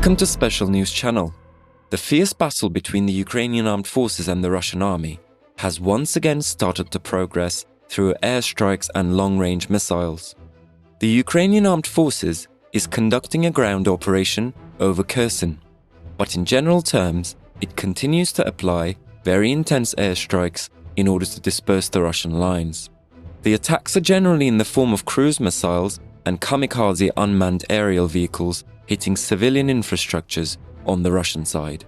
Welcome to Special News Channel. The fierce battle between the Ukrainian armed forces and the Russian army has once again started to progress through airstrikes and long-range missiles. The Ukrainian armed forces is conducting a ground operation over Kherson, but in general terms, it continues to apply very intense airstrikes in order to disperse the Russian lines. The attacks are generally in the form of cruise missiles and kamikaze unmanned aerial vehicles hitting civilian infrastructures on the Russian side.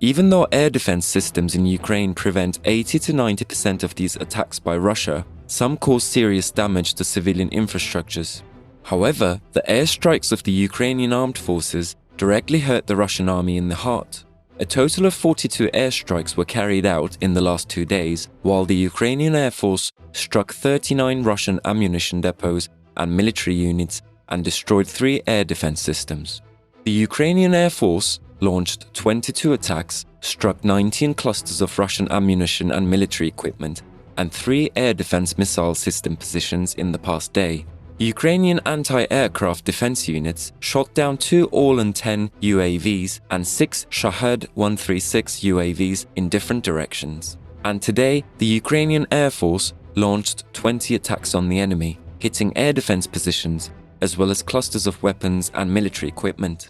Even though air defense systems in Ukraine prevent 80 to 90% of these attacks by Russia, some cause serious damage to civilian infrastructures. However, the airstrikes of the Ukrainian armed forces directly hurt the Russian army in the heart. A total of 42 airstrikes were carried out in the last 2 days, while the Ukrainian Air Force struck 39 Russian ammunition depots and military units and destroyed 3 air defense systems. The Ukrainian Air Force launched 22 attacks, struck 19 clusters of Russian ammunition and military equipment, and 3 air defense missile system positions in the past day. Ukrainian anti-aircraft defense units shot down 2 All-in-10 UAVs and 6 Shahed-136 UAVs in different directions. And today, the Ukrainian Air Force launched 20 attacks on the enemy, hitting air defense positions, as well as clusters of weapons and military equipment.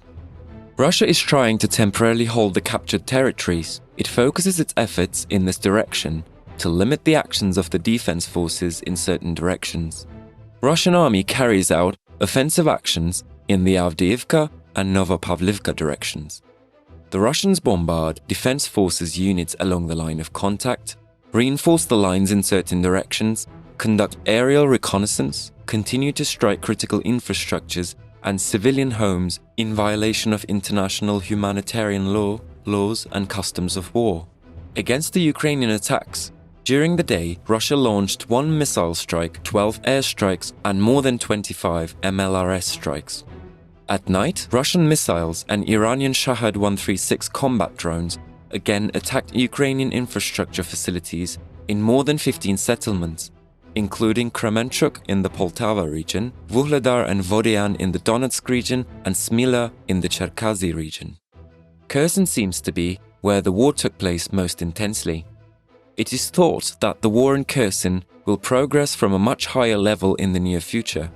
Russia is trying to temporarily hold the captured territories. It focuses its efforts in this direction to limit the actions of the defense forces in certain directions. Russian army carries out offensive actions in the Avdiivka and Novopavlivka directions. The Russians bombard defense forces units along the line of contact, reinforce the lines in certain directions, conduct aerial reconnaissance, continue to strike critical infrastructures and civilian homes in violation of international humanitarian laws and customs of war. Against the Ukrainian attacks, during the day, Russia launched 1 missile strike, 12 airstrikes, and more than 25 MLRS strikes. At night, Russian missiles and Iranian Shahed-136 combat drones again attacked Ukrainian infrastructure facilities in more than 15 settlements, including Kremenchuk in the Poltava region, Vuhledar and Vodyan in the Donetsk region, and Smila in the Cherkasy region. Kherson seems to be where the war took place most intensely. It is thought that the war in Kherson will progress from a much higher level in the near future.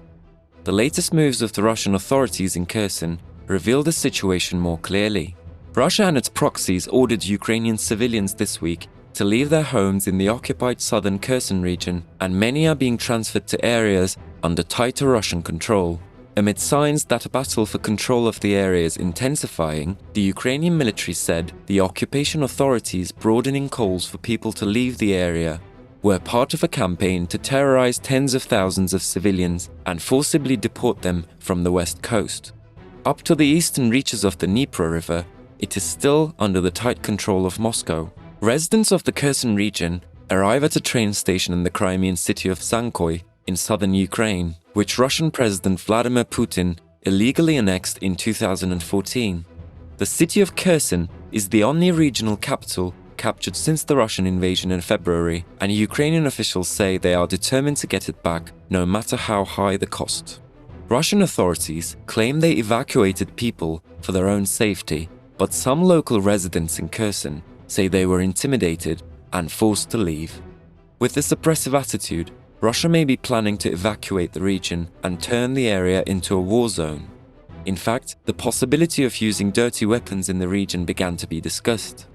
The latest moves of the Russian authorities in Kherson reveal the situation more clearly. Russia and its proxies ordered Ukrainian civilians this week to leave their homes in the occupied southern Kherson region, and many are being transferred to areas under tighter Russian control. Amid signs that a battle for control of the area is intensifying, the Ukrainian military said the occupation authorities' broadening calls for people to leave the area were part of a campaign to terrorize tens of thousands of civilians and forcibly deport them from the west coast. Up to the eastern reaches of the Dnieper River, it is still under the tight control of Moscow. Residents of the Kherson region arrive at a train station in the Crimean city of Sankoy in southern Ukraine, which Russian President Vladimir Putin illegally annexed in 2014. The city of Kherson is the only regional capital captured since the Russian invasion in February, and Ukrainian officials say they are determined to get it back no matter how high the cost. Russian authorities claim they evacuated people for their own safety, but some local residents in Kherson say they were intimidated and forced to leave. With this oppressive attitude, Russia may be planning to evacuate the region and turn the area into a war zone. In fact, the possibility of using dirty weapons in the region began to be discussed.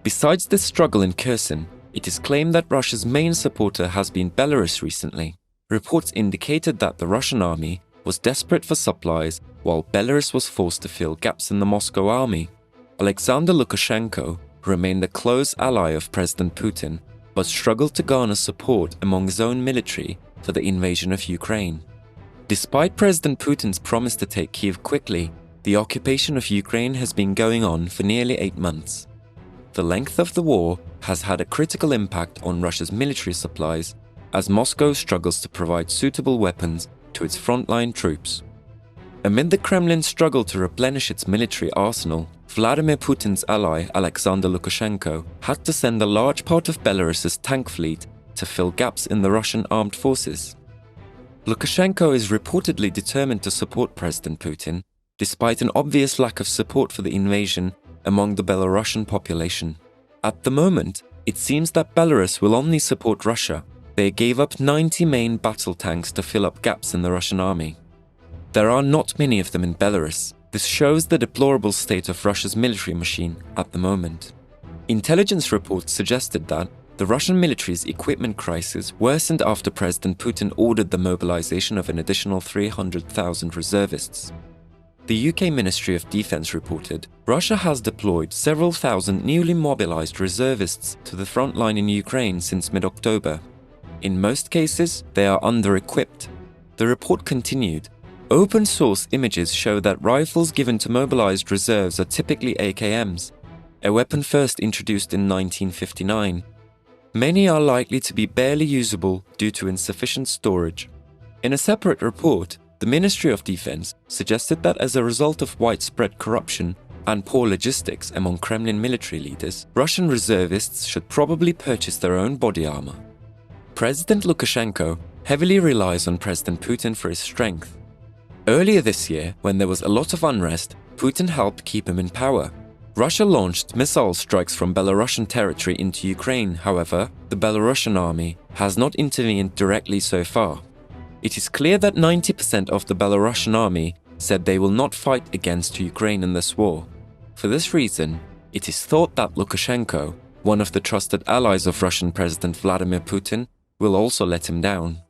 Besides this struggle in Kherson, it is claimed that Russia's main supporter has been Belarus recently. Reports indicated that the Russian army was desperate for supplies, while Belarus was forced to fill gaps in the Moscow army. Alexander Lukashenko remained a close ally of President Putin, but struggled to garner support among his own military for the invasion of Ukraine. Despite President Putin's promise to take Kyiv quickly, the occupation of Ukraine has been going on for nearly 8 months. The length of the war has had a critical impact on Russia's military supplies, as Moscow struggles to provide suitable weapons to its frontline troops. Amid the Kremlin's struggle to replenish its military arsenal, Vladimir Putin's ally Alexander Lukashenko had to send a large part of Belarus's tank fleet to fill gaps in the Russian armed forces. Lukashenko is reportedly determined to support President Putin despite an obvious lack of support for the invasion among the Belarusian population. At the moment, it seems that Belarus will only support Russia. They gave up 90 main battle tanks to fill up gaps in the Russian army. There are not many of them in Belarus. This shows the deplorable state of Russia's military machine at the moment. Intelligence reports suggested that the Russian military's equipment crisis worsened after President Putin ordered the mobilization of an additional 300,000 reservists. The UK Ministry of Defence reported Russia has deployed several thousand newly mobilized reservists to the front line in Ukraine since mid-October. In most cases, they are under-equipped. The report continued, open-source images show that rifles given to mobilized reserves are typically AKMs, a weapon first introduced in 1959. Many are likely to be barely usable due to insufficient storage. In a separate report, the Ministry of Defense suggested that as a result of widespread corruption and poor logistics among Kremlin military leaders, Russian reservists should probably purchase their own body armor. President Lukashenko heavily relies on President Putin for his strength. Earlier this year, when there was a lot of unrest, Putin helped keep him in power. Russia launched missile strikes from Belarusian territory into Ukraine. However, the Belarusian army has not intervened directly so far. It is clear that 90% of the Belarusian army said they will not fight against Ukraine in this war. For this reason, it is thought that Lukashenko, one of the trusted allies of Russian President Vladimir Putin, will also let him down.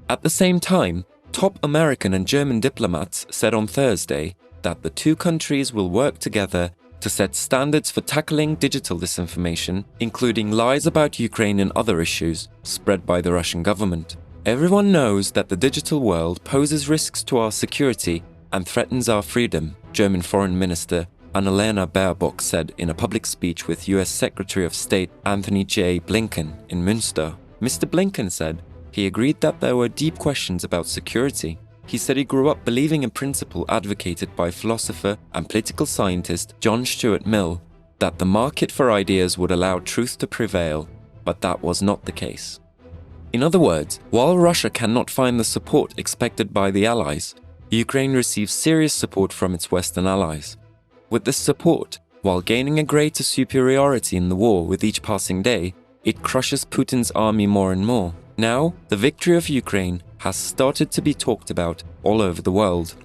At the same time, top American and German diplomats said on Thursday that the two countries will work together to set standards for tackling digital disinformation, including lies about Ukraine and other issues spread by the Russian government. Everyone knows that the digital world poses risks to our security and threatens our freedom, German Foreign Minister Annalena Baerbock said in a public speech with US Secretary of State Anthony J. Blinken in Münster. Mr. Blinken said he agreed that there were deep questions about security. He said he grew up believing a principle advocated by philosopher and political scientist John Stuart Mill, that the market for ideas would allow truth to prevail, but that was not the case. In other words, while Russia cannot find the support expected by the Allies, Ukraine receives serious support from its Western allies. With this support, while gaining a greater superiority in the war with each passing day, it crushes Putin's army more and more. Now, the victory of Ukraine has started to be talked about all over the world.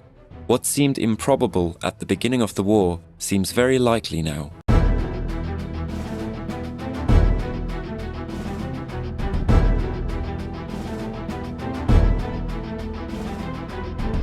What seemed improbable at the beginning of the war seems very likely now.